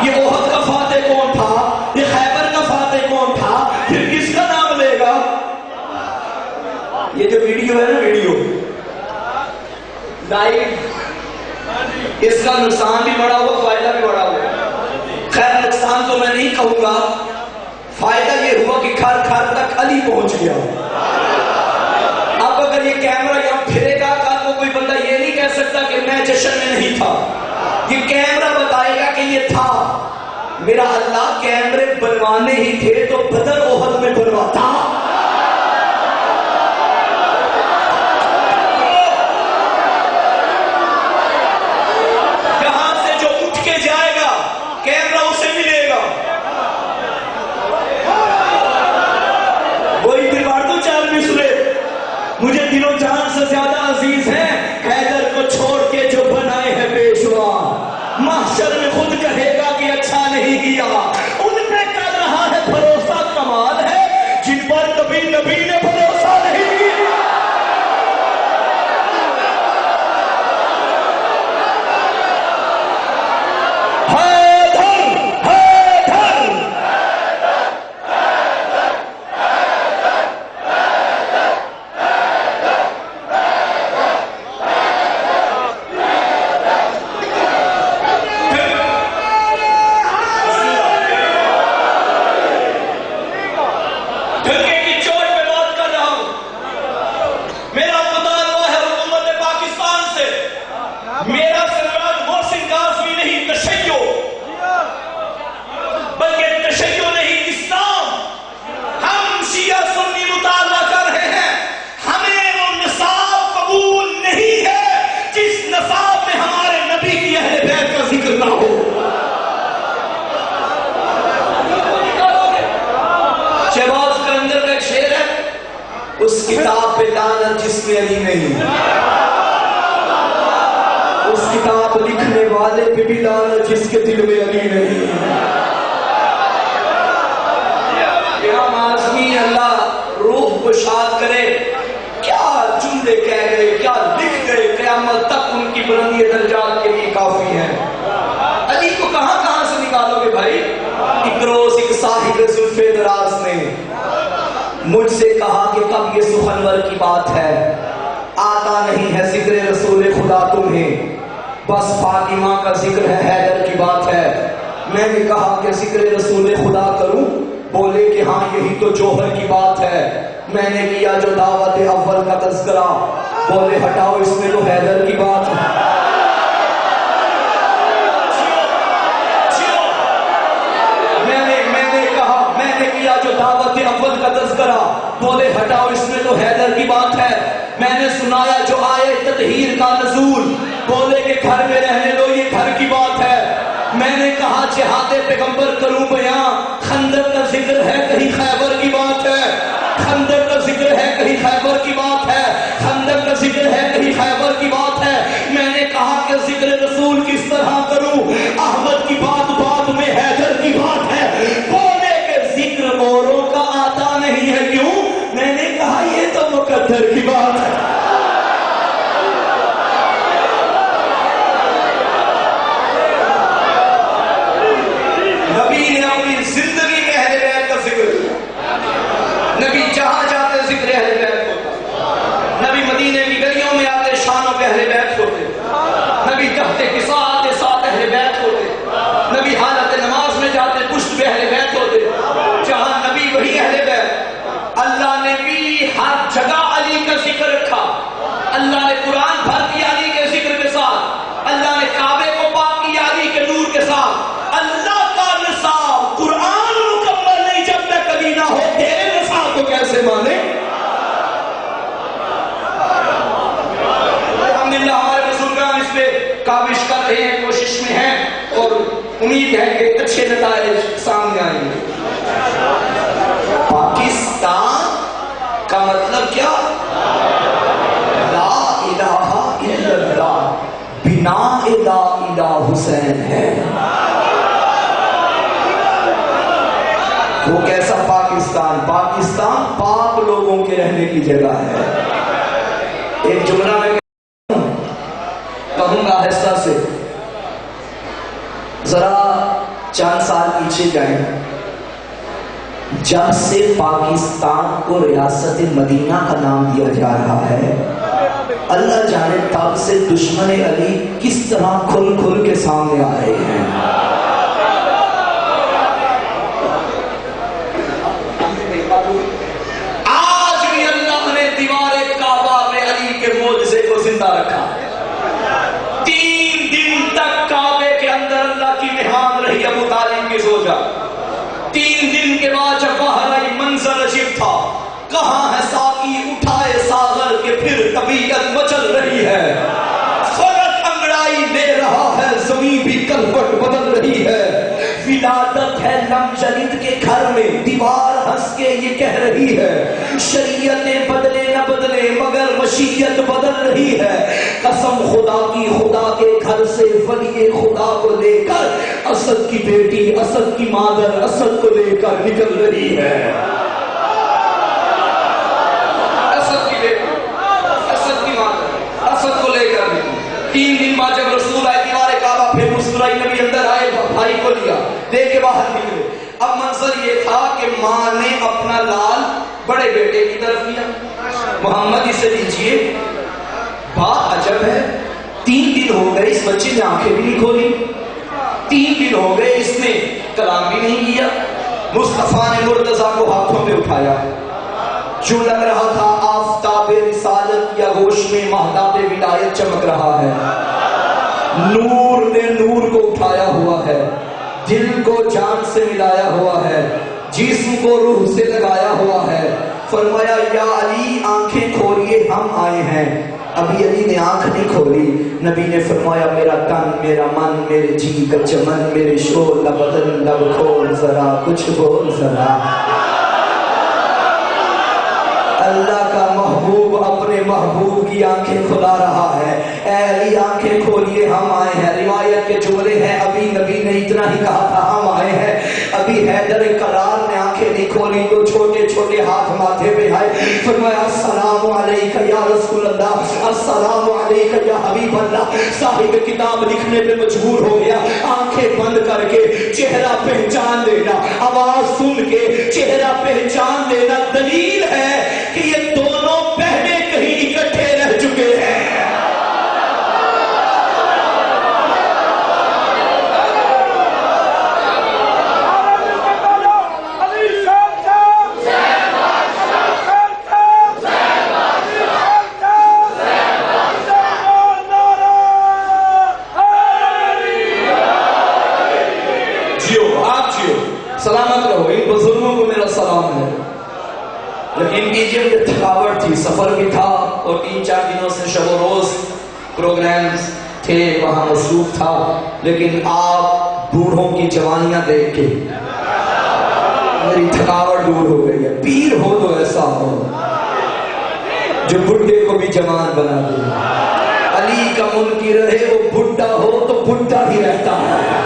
یہ احد کا فاتح کون تھا، یہ خیبر کا فاتح کون تھا، پھر کس کا نام لے گا؟ یہ جو ویڈیو ہے نا، ویڈیو لائیو، اس کا نقصان بھی بڑا ہوا، فائدہ بھی بڑا ہوا. خیر نقصان تو میں نہیں کہوں گا، فائدہ یہ ہوا کہ گھر گھر تک علی پہنچ گیا. اب اگر یہ کیمرہ یہاں پھرے گا کل کو کوئی بندہ یہ نہیں کہہ سکتا کہ میں جشن میں نہیں تھا. یہ کیمرہ بتائے گا کہ یہ تھا. میرا اللہ کیمرے بنوانے ہی تھے تو بدر احد میں بنواتا. یہاں سے جو اٹھ کے جائے گا کیمرہ اسے ملے گا. وہی دلوار تو 4 مصرے مجھے دل و جان سے زیادہ عزیز ہیں. حیدر کو چھوڑ کے جو بنائے ہیں پیشوا، محشر میں خود کہے گا کہ اچھا نہیں کیا. ان پہ کر رہا ہے بھروسہ، کمال ہے جن پر کبھی نبی نے بھروسہ نہیں کیا. اس کتاب پہ لعنت جس میں علی نہیں، اس کتاب لکھنے والے پہ بھی لعنت جس کے دل میں علی نہیں. کیا معصومی اللہ روح کو شاد کرے. کیا جملے کہہ گئے، کیا لکھ گئے، قیامت تک ان کی بلندی درجات کے لیے کافی ہے. علی کو کہاں کہاں سے نکالو گے بھائی؟ ایک روز ایک صاحب زلف دراز نے مجھ سے کہا کہ کب یہ سخنور کی بات ہے، آتا نہیں ہے ذکر رسول خدا تمہیں، بس فاطمہ کا ذکر ہے، حیدر کی بات ہے. میں نے کہا کہ ذکر رسول خدا کروں؟ بولے کہ ہاں یہی تو جوہر کی بات ہے. میں نے کیا جو دعوت اول کا تذکرہ، بولے ہٹاؤ اس میں تو حیدر کی بات ہے. جو دعوت اول کا تذکرہ، بولے ہٹاؤ اس میں تو حیدر کی بات ہے. میں نے سنایا جو آئے تطہیر کا نزول، بولے کہ گھر میں رہنے دو یہ گھر کی بات ہے. میں نے کہا جہاد پیغمبر کروں بیاں، خندق کا ذکر ہے کہیں خیبر کی بات ہے، خندق کا ذکر ہے کہیں خیبر کی بات ہے، خندق کا ذکر ہے کہیں خیبر کی بات ہے. میں نے کہا کہ ذکر رسول کس طرح کروں؟ احمد کی بات بات میں حیدر کی بات ہے. ذکر اوروں کا آتا نہیں ہے کیوں؟ میں نے کہا یہ تو مقدر کی بات ہے. نبی نے اپنی زندگی میں اہل بیت کا ذکر کیا. نبی جہاں جاتے ذکر اہل بیت ہوتا. امید ہے کہ اچھے نتائج سامنے آئیں گے۔ پاکستان کا مطلب کیا؟ لا الہ الا اللہ، بنا لا الہ حسین ہے۔ وہ کیسا پاکستان؟ پاکستان پاک لوگوں کے رہنے کی جگہ ہے۔ ایک جملہ میں کہوں گا آہستہ سے، ذرا چند سال پیچھے جائیں، جب سے پاکستان کو ریاست مدینہ کا نام دیا جا رہا ہے، اللہ جانے تب سے دشمن علی کس طرح کھل کھل کے سامنے آ رہے ہیں۔ آج بھی اللہ نے دیوار کعبہ میں علی کے معجزے کو زندہ رکھا۔ 3 دن تک کعبے کے اندر اللہ کی مہمان رہی ابو طالب کی زوجہ۔ 3 دن کے بعد جب باہر آئی، منظر عجیب تھا۔ کہاں ہے ساقی اٹھائے ساغر کے، پھر طبیعت مچل رہی ہے، فلک انگڑائی لے رہا ہے، زمین بھی کلبٹ بدل رہی ہے۔ ولادت ہے لم جلد کے گھر میں، دیوار ہنس کے یہ کہہ رہی ہے، شریعتیں بدلے نہ بدلے مگر مشیت بدل رہی ہے۔ قسم خدا کی، خدا کے گھر سے ولی خدا کو لے کر اسد کی بیٹی، اسد کی مادر اسد کو لے کر نکل رہی ہے۔ اسد کی بیٹی، اسد کی مادر اسد کو لے کر نکلی۔ 3 دن بعد جب رسول آئے دیوار کعبہ پھر مسکرائی، نبی اندر آئے، بھائی کو لیا، دے کے باہر نکلے۔ اب منظر یہ تھا کہ ماں نے اپنا لال بڑے بیٹے کی طرف لیا، محمد اسے دیجئے۔ بات عجب ہے، 3 دن ہو گئے اس بچے نے آنکھیں بھی نہیں کھولی، 3 دن ہو گئے اس نے کلام بھی نہیں کیا۔ مصطفیٰ نے مرتضیٰ کو ہاتھوں میں اٹھایا، جو لگ رہا تھا آفتاب رسالت یا ہوش میں مہتاب ولایت چمک رہا ہے۔ نور نے نور کو اٹھایا ہوا ہے، دل کو جان سے ملایا ہوا ہے، جسم کو روح سے لگایا ہوا ہے۔ فرمایا یا علی آنکھیں کھولیے ہم آئے ہیں۔ ابھی علی نے آنکھ نہیں کھولی، نبی نے فرمایا میرا تن، میرا من، میرے جی کا چمن، میرے شور لبدن لب کھول ذرا، کچھ بول ذرا۔ اللہ کا محبوب اپنے محبوب کی آنکھیں کھلا رہا ہے۔ اے علی آنکھیں کھولیے ہم آئے ہیں۔ روایت کے جملے ہیں، ابھی نبی نے اتنا ہی کہا تھا ہم آئے ہیں، ابھی حیدر کرار نے آنکھیں نہیں کھولی تو چھوٹے چھوٹے ہاتھ ماتھے پہ آئے، فرمایا السلام علیکہ یا رسول اللہ، السلام علیکہ یا حبیب اللہ۔ صاحب کتاب لکھنے پہ مجبور ہو گیا، آنکھیں بند کر کے چہرہ پہچان لینا، آواز سن کے چہرہ پہچان لینا دلیل ہے کہ یہ دونوں پہلے کہیں اکٹھے رہ چکے ہیں۔ سلامت رہو، ان بزرگوں کو میرا سلام ہے۔ لیکن ایجپٹ میں تھکاوٹ تھی، سفر بھی تھا، اور 3-4 دنوں سے شب و روز پروگرامز تھے، وہاں مصروف تھا۔ لیکن آپ بوڑھوں کی جوانیاں دیکھ کے میری تھکاوٹ دور ہو گئی ہے۔ پیر ہو تو ایسا ہو جو بڈھے کو بھی جوان بنا دے۔ علی کا منکر رہے، وہ بڈھا ہو تو بڈھا ہی رہتا ہے۔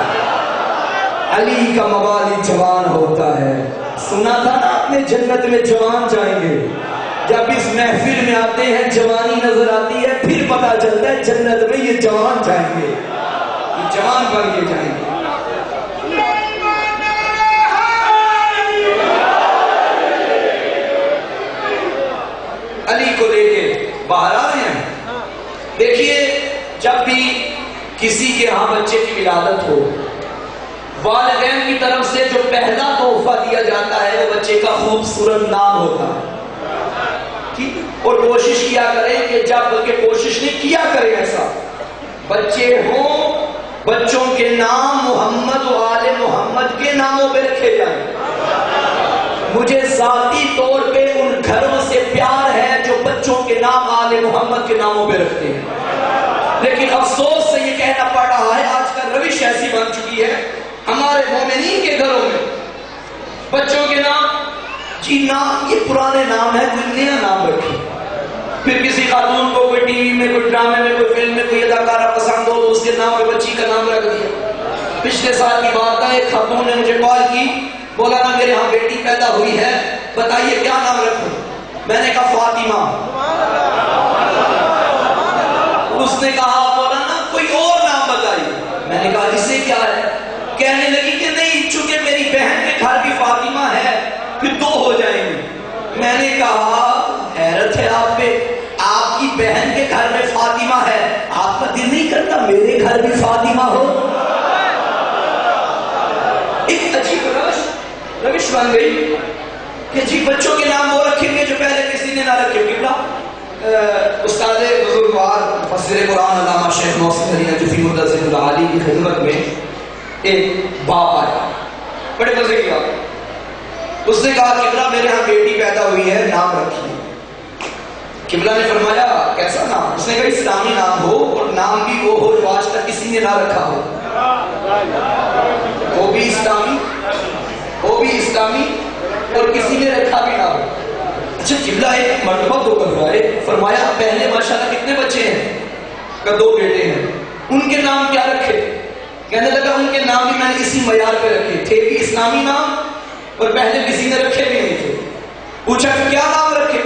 علی کا موالی جوان ہوتا ہے۔ سنا تھا نا اپنے جنت میں جوان جائیں گے، جب اس محفل میں آتے ہیں جوانی نظر آتی ہے، پھر پتا چلتا ہے جنت میں یہ جوان جائیں گے، یہ جوان بن کے جائیں گے۔ علی کو لے کے باہر آ رہے ہیں۔ دیکھیے جب بھی کسی کے ہاں بچے کی ولادت ہو، والدین کی طرف سے جو پہلا تحفہ دیا جاتا ہے وہ بچے کا خوبصورت نام ہوتا ہے، ٹھیک؟ اور کوشش کیا کریں کہ جب بلکہ کوشش نہیں کیا کریں ایسا، بچے ہوں بچوں کے نام محمد و آل محمد کے ناموں پہ رکھے جائیں۔ مجھے ذاتی طور پہ ان گھروں سے پیار ہے جو بچوں کے نام آل محمد کے ناموں پہ رکھتے ہیں، لیکن افسوس سے یہ کہنا پڑ رہا ہے آج کل روش روش ایسی بن چکی ہے ہمارے مومنین کے گھروں میں بچوں کے نام جی نام یہ پرانے نام ہے، کوئی نیا نام رکھے. پھر کسی خاتون کو کوئی ٹی وی میں کوئی ڈرامے میں کوئی فلم میں کوئی اداکارہ پسند ہو تو اس کے نام پہ بچی کا نام رکھ دیا. پچھلے سال کی بات ہے، ایک خاتون نے مجھے کال کی، بولا نا میرے ہاں بیٹی پیدا ہوئی ہے، بتائیے کیا نام رکھوں. میں نے کہا فاطمہ. اس نے کہا بولا نا کوئی اور نام بتائیے. میں نے کہا اس سے کیا ہے؟ کہنے لگی کہ نہیں چونکہ میری بہن کے گھر بھی فاطمہ ہے پھر دو ہو جائیں گے. میں نے کہا حیرت ہے آپ پہ، آپ کی بہن کے گھر میں فاطمہ ہے، آپ کا دل نہیں کرتا میرے گھر بھی فاطمہ ہو؟ ایک عجیب روش بن گئی کہ جی بچوں کے نام وہ رکھیں گے جو پہلے کسی نے نہ رکھے. استاد بزرگوار مفسر قرآن علامہ شیخ محسن علی نجفی مدثر العالی کی خدمت میں ایک باپ آیا، بڑے مزے کی بات. اس نے کہا قبلہ میرے ہاں بیٹی پیدا ہوئی ہے، نام رکھیے. قبلہ نے فرمایا کیسا نام؟ اس نے کہا اسلامی نام ہو اور نام بھی وہ ہو جو آج تک کسی نے نہ رکھا ہو، وہ بھی اسلامی اور کسی نے رکھا بھی نہ ہو. اچھا قبلہ ایک مرتبہ تو کروائے، فرمایا پہلے ماشاءاللہ کتنے بچے ہیں؟ کہ 2 بیٹے ہیں. ان کے نام کیا رکھے؟ کہنے لگا ان کے نام بھی میں نے اسی معیار پہ رکھے تھے بھی اسلامی نام اور پہلے کسی نے رکھے بھی نہیں تھے. پوچھا کہ کیا نام رکھے؟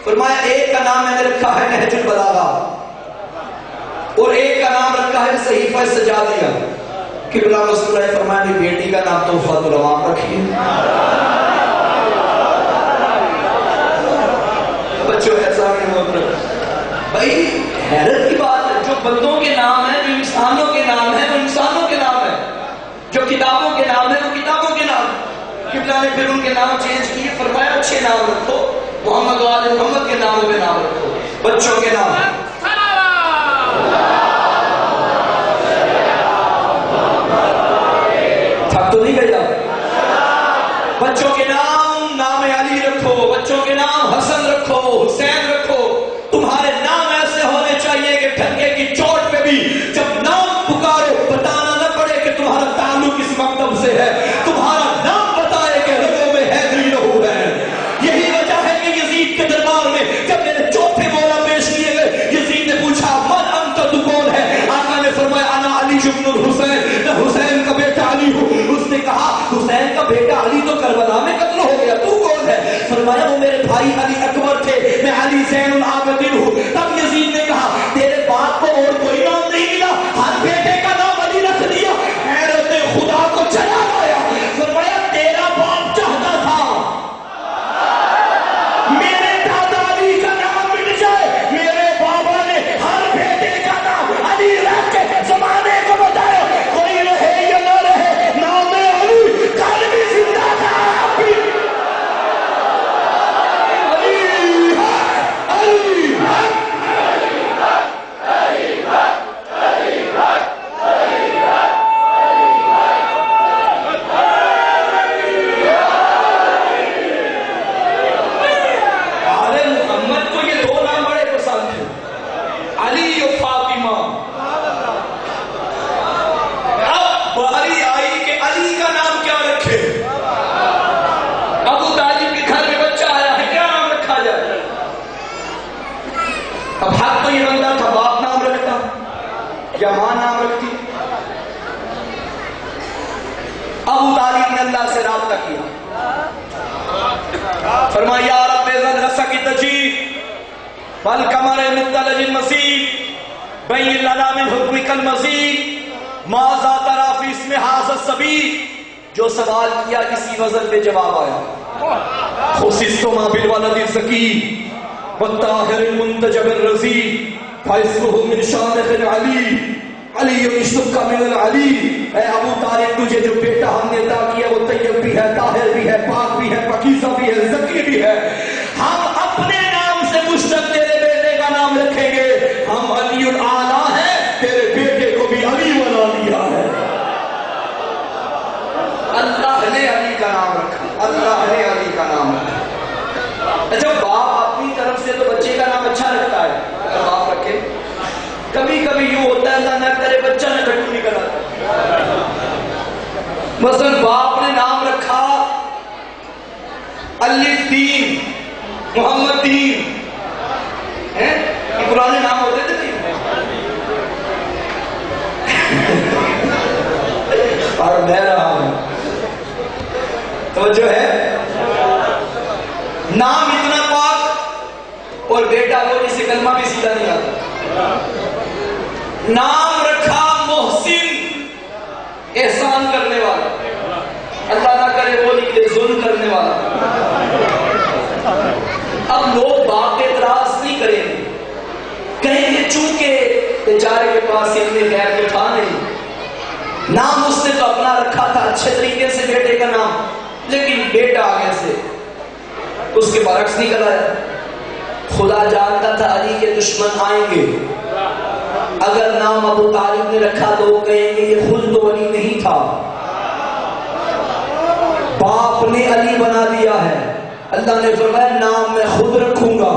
فرمایا ایک کا نام میں نے رکھا ہے نہج البلاغہ اور ایک کا نام رکھا ہے صحیفہ سجادیہ. قبلہ مسئلہ فرمایا میری بیٹی کا نام تحفۃ العوام رکھیے. بچوں ایسا نہیں ہوتا بھائی، حیرت کی بات ہے. جو بندوں کے نام ہیں، جو انسانوں کے نام ہیں وہ انسانوں کے نام ہیں، جو کتابوں کے نام ہیں وہ کتابوں کے نام ہیں. قبلہ نے پھر ان کے نام چینج کیے، فرمایا اچھے نام رکھو، محمد و آل محمد کے ناموں پہ نام رکھو. بچوں کے نام تھک تو نہیں گیا. بچوں کے نام علی رکھو، بچوں کے نام حسن رکھو، حسین رکھو. تمہارے نام ایسے ہونے چاہیے کہ ڈھنگے کی چوٹ پہ بھی جب نام پکارو بتانا نہ پڑے کہ تمہارا تعلق اس مکتب سے ہے، تمہارا نام بتائے کہ رگوں میں حیدری لہو ہے. یہی وجہ ہے کہ یزید کے دربار میں جب میرے چوتھے مولا پیش کیے گئے، یزید نے پوچھا من انت، تو کون ہے؟ آقا نے فرمایا انا علی ابن الحسین، میں حسین کا بیٹا علی ہوں. اس نے کہا حسین کا بیٹا علی تو کربلا میں قتل ہو گیا، تو کون ہے؟ فرمایا وہ میرے بھائی علی اکبر تھے، میں علی زین العابدین ہوں. تب یزید نے کہا تیرے باپ کو اور کوئی نام نہیں ملا، ہر بیٹے کا نام علی رکھ دیا. حیرت خدا کو چلا آیا. فرمایا تیرا باپ چاہتا تھا میرے دادا علی کا نام مٹ جائے، میرے بابا نے ہر بیٹے کا نام علی رکھ کے زمانے کو بتایا کوئی رہے یا نہ رہے نام علی کل بھی زندہ تھا. ماں نام رکھتی. ابو طالب نے اللہ سے رابطہ کیا، فرمایا یا رب زد رسک تجیب والقمر مطلج المسیح بین لنا من حکمک المزید ماذا ترى فی اسم هذا السبیل. جو سوال کیا اسی وزن پہ جواب آیا. خصصت ما بالولد الزکی والطاہر المنتجب الرضی فاسمه من شامخ علی علی یشتق من العلی. اے ابو طالب تجھے جو بیٹا ہم نے عطا کیا وہ طیب بھی ہے، طاہر بھی ہے، پاک بھی ہے، پاکیزہ بھی ہے، زکی بھی ہے. ہم اپنے نام سے مشتق تیرے بیٹے کا نام رکھیں گے. ہم علی الاعلی ہیں، تیرے بیٹے کو بھی علی بنا دیا ہے. اللہ نے علی کا نام رکھا، اللہ نے علی کا نام رکھا. اچھا باپ اپنی طرف سے تو بچے کا نام اچھا رکھتا ہے، اگر باپ رکھے. کبھی کبھی یوں ہوتا ہے اللہ نہ کرے بچہ نہ کٹو نکل آتا ہے. مثلا باپ نے نام رکھا الف دین، محمد دین، پرانے نام ہوتے تھے نہیں؟ اور میں رہا ہوں توجہ ہے، نام اتنا پاک اور بیٹا وہ جسے کلمہ بھی سیدھا نہیں آتا. نام رکھا محسن، احسان کرنے والا، اللہ نہ کرے وہ نکلے ظلم کرنے والا. اب لوگ باپ کے اعتراض نہیں کریں گے، کہیں گے چونکہ بیچارے کے پاس علم غیب تو تھا نہیں، نام اس نے تو اپنا رکھا تھا اچھے طریقے سے بیٹے کا نام، لیکن بیٹا آگے سے اس کے برعکس نہیں کرایا. خدا جانتا تھا علی کے دشمن آئیں گے. اگر نام ابو طالب نے رکھا تو وہ کہیں گے یہ خود تو علی نہیں تھا، باپ نے علی بنا دیا ہے. اللہ نے فرمایا نام میں خود رکھوں گا.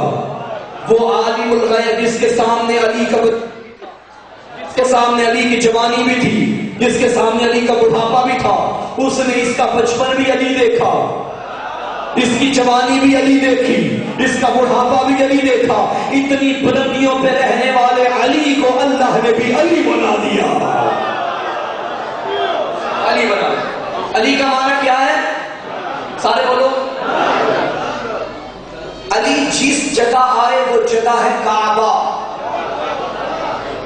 وہ عالم الغیب جس کے سامنے علی کا، جس کے سامنے علی کی جوانی بھی تھی، جس کے سامنے علی کا بڑھاپا بھی تھا، اس نے اس کا بچپن بھی علی دیکھا، اس کی جوانی بھی علی دیکھی، اس کا بڑھاپا بھی علی دیکھا. اتنی بلندیوں پہ رہنے والے علی کو اللہ نے بھی علی بنا دیا. علی بنا. علی کا معنی کیا ہے؟ سارے بولو. علی جس جگہ آئے وہ جگہ ہے کعبہ.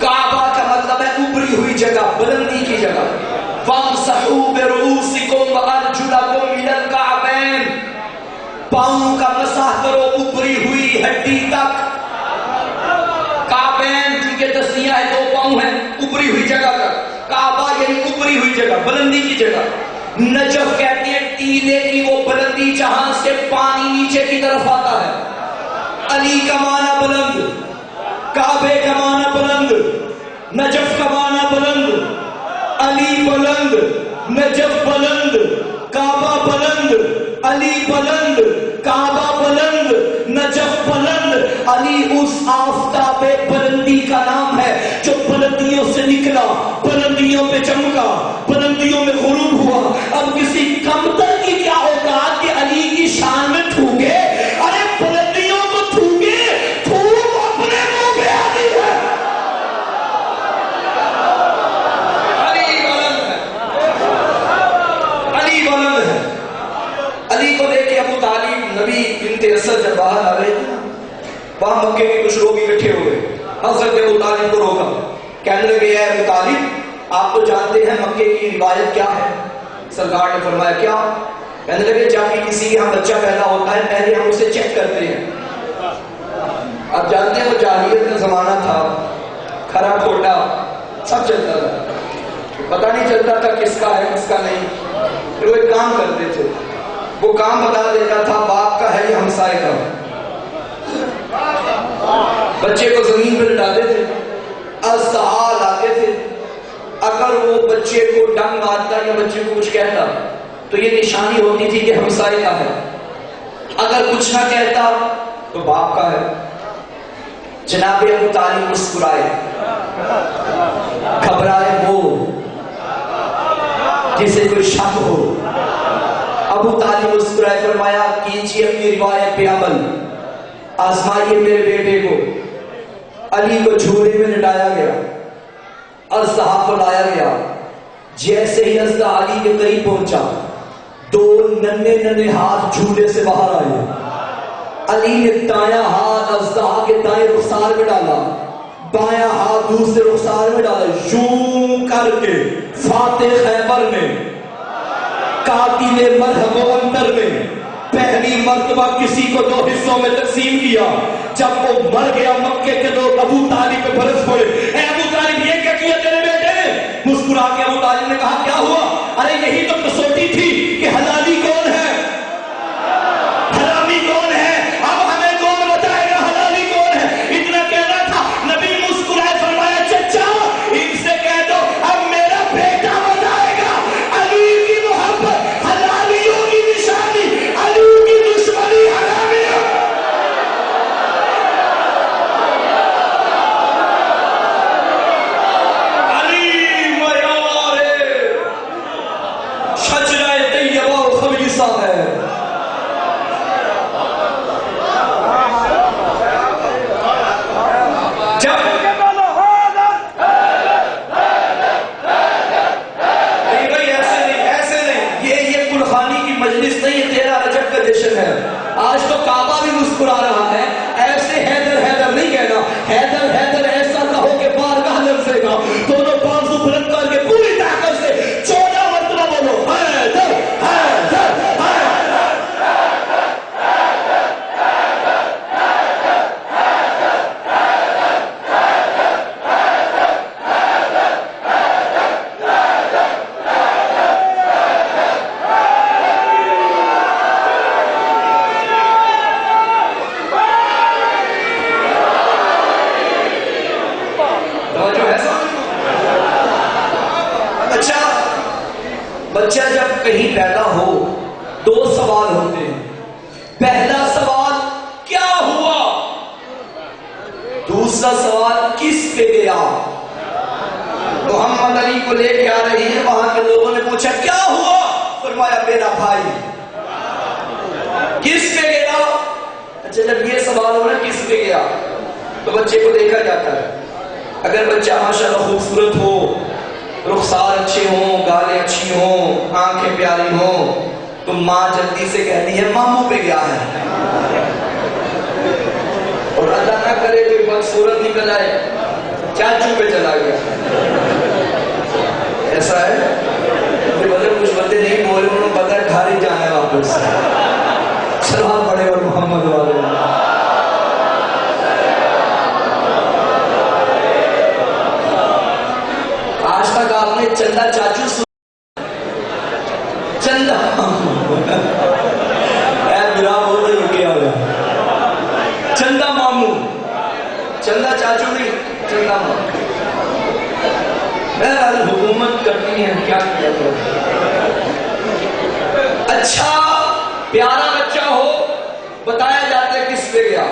کعبہ کا مطلب ہے ابری ہوئی جگہ، بلندی کی جگہ. فَامْسَحُوا بِرُؤُوسِكُمْ وَأَرْجُلَكُمْ إِلَى الْكَعْبَيْنِ. پاؤں کا مسح کرو ابری ہوئی ہڈی تک. کعبین چونکہ تسنیہ ہے، دو پاؤں ہیں، ابری ہوئی جگہ کا. کعبہ یعنی ابری ہوئی جگہ، بلندی کی جگہ. نجف کہتے ہیں ٹیلے کی وہ بلندی جہاں سے پانی نیچے کی طرف آتا ہے. علی کا معنی بلند، کعبے کا معنی بلند، نجف کا معنی بلند. علی بلند، نجف بلند، کعبہ بلند. علی بلند، کعبہ بلند، نجف بلند. علی اس آفتاب بلندی کا نام ہے جو بلندیوں سے نکلا، بلندیوں پہ چمکا، بلندیوں میں غروب ہوا. اب کسی کمتر کی کیا اوقات کہ علی کی شان میں تھوکے؟ ارے بلندیوں کو تھوکے، تھوک اپنے منہ پہ آتی ہے. علی بلند ہے، علی بلند ہے. علی کو دیکھ کے ابو طالب نبی بنت اسد جب باہر آ رہے تھے، وہاں مکے کے کچھ لوگ اکٹھے ہو گئے. حضرت ابو طالب کو روکا، کہنے لگے اے ابو طالب آپ تو جانتے ہیں مکے کی روایت کیا ہے. سرکار نے فرمایا کیا؟ کہنے لگے جب بھی کسی کے یہاں بچہ پیدا ہوتا ہے پہلے ہم اسے چیک کرتے ہیں. اب جانتے ہیں وہ جاہلیت کا زمانہ تھا، کھرا کھوٹا سب چلتا تھا، پتہ نہیں چلتا تھا کس کا ہے کس کا نہیں. پھر وہ ایک کام کرتے تھے، وہ کام بتا دیتا تھا باپ کا ہے یا ہمسائے کا. بچے کو زمین پہ لٹاتے تھے، ازدہا لاتے تھے. اگر وہ بچے کو ڈنگ مارتا یا بچے کو کچھ کہتا تو یہ نشانی ہوتی تھی کہ ہمسائے کا ہے. اگر کچھ نہ کہتا تو باپ کا ہے. جناب ابو طالب مسکرائے، گھبرائے وہ جسے کوئی شک ہو. ابو طالب مسکرائے، فرمایا کیجیے اپنی روایت پہ عمل، آزمائیے میرے بیٹے کو. علی کو جھولے میں لٹایا گیا، ازدہا کو لایا گیا. جیسے ہی ازدہا علی کے قریب پہنچا، دو ننھے ننھے ہاتھ جھولے سے باہر آئے. علی نے دایاں ہاتھ ازدہا کے دائیں رخسار میں ڈالا، بایاں ہاتھ دوسرے رخسار میں ڈالا. یوں کر کے فاتح خیبر نے، قاتل مرحب و انتر میں پہلی مرتبہ کسی کو دو حصوں میں تقسیم کیا. جب وہ مر گیا مکے کے لوگ ابو طالب پہ برس پڑے، اے ابو طالب یہ کیا کیا تیرے بیٹے نے؟ مسکرا کے ابو طالب نے کہا کیا ہوا؟ ارے یہی تو کسوٹی تھی کہ حلالی کون ہے، حرامی کون ہے. اب ہمیں کون بتائے گا حلالی کون ہے؟ اتنا کہنا تھا. نبی مسکرائے، فرمایا چچا ان سے کہہ دو اب میرا بیٹا بتائے گا. علی کی محبت حلالیوں کی نشانی، علی کی دشمنی حرامیوں. بچہ جب کہیں پیدا ہو دو سوال ہوتے ہیں. پہلا سوال کیا ہوا؟ دوسرا سوال کس پہ گیا؟ محمد علی کو لے کے آ رہی ہے، وہاں کے لوگوں نے پوچھا کیا ہوا؟ فرمایا میرا بھائی. کس پہ گیا؟ اچھا جب یہ سوال ہو رہا ہے کس پہ گیا تو بچے کو دیکھا جاتا ہے. اگر بچہ ماشاءاللہ خوبصورت ہو، رخسار اچھے ہوں، گالیں اچھی ہوں، آنکھیں پیاری ہوں، تو ماں جلدی سے کہتی ہے ماموں پہ گیا ہے. اور اللہ نہ کرے کوئی بدصورت نکل آئے چاچو پہ چلا گیا. ایسا ہے کچھ بندے نہیں بولے، انہوں نے پتا ہے گھر ہی جانا ہے واپس. سلام پڑے اور محمد والے. آج تک آپ نے چندہ چاچو چندہ برا بول رہے ہو کیا ہوا؟ چندہ ماموں، چندہ چاچو نہیں، چندہ ماموں. بہرحال حکومت کرنی ہے، کیا کیا کرو. اچھا پیارا بچہ ہو بتایا جاتا ہے کس پہ گیا.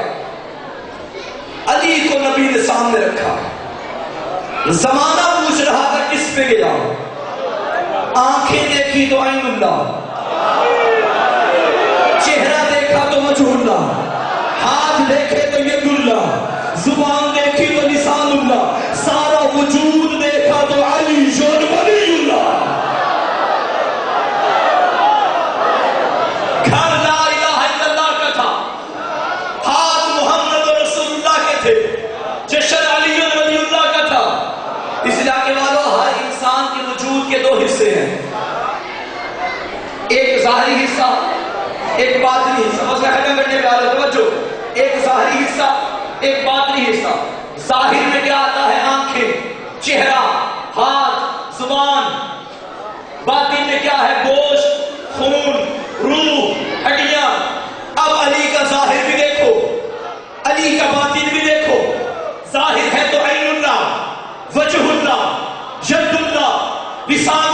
علی کو نبی نے سامنے رکھا، زمانہ پوچھ رہا تھا کس پہ گیا. آنکھیں دیکھی تو عین اللہ، چہرہ دیکھا تو وجہ اللہ، ہاتھ دیکھے تو ید اللہ، زبان دیکھی تو لسان اللہ، سارا وجود دیکھا تو علی جون ولی اللہ. گھر لا الہ الا اللہ کا تھا، ہاتھ محمد رسول اللہ کے تھے، جشن علی ولی اللہ کا تھا. اس علاقے والوں ہر انسان کے وجود کے دو حصے ہیں، ایک ظاہری حصہ ایک باطنی حصہ. مسئلہ ختم کرنے پہ آ رہا توجہ. ایک ظاہری حصہ ایک باطنی حصہ. ظاہر میں کیا آتا ہے؟ آنکھیں، چہرہ، ہاتھ، زبان. باطن میں کیا ہے؟ گوشت، خون، روح، ہڈیاں. اب علی کا ظاہر بھی دیکھو، علی کا باطن بھی دیکھو. ظاہر ہے تو عین اللہ، وجہ اللہ، ید اللہ، لسان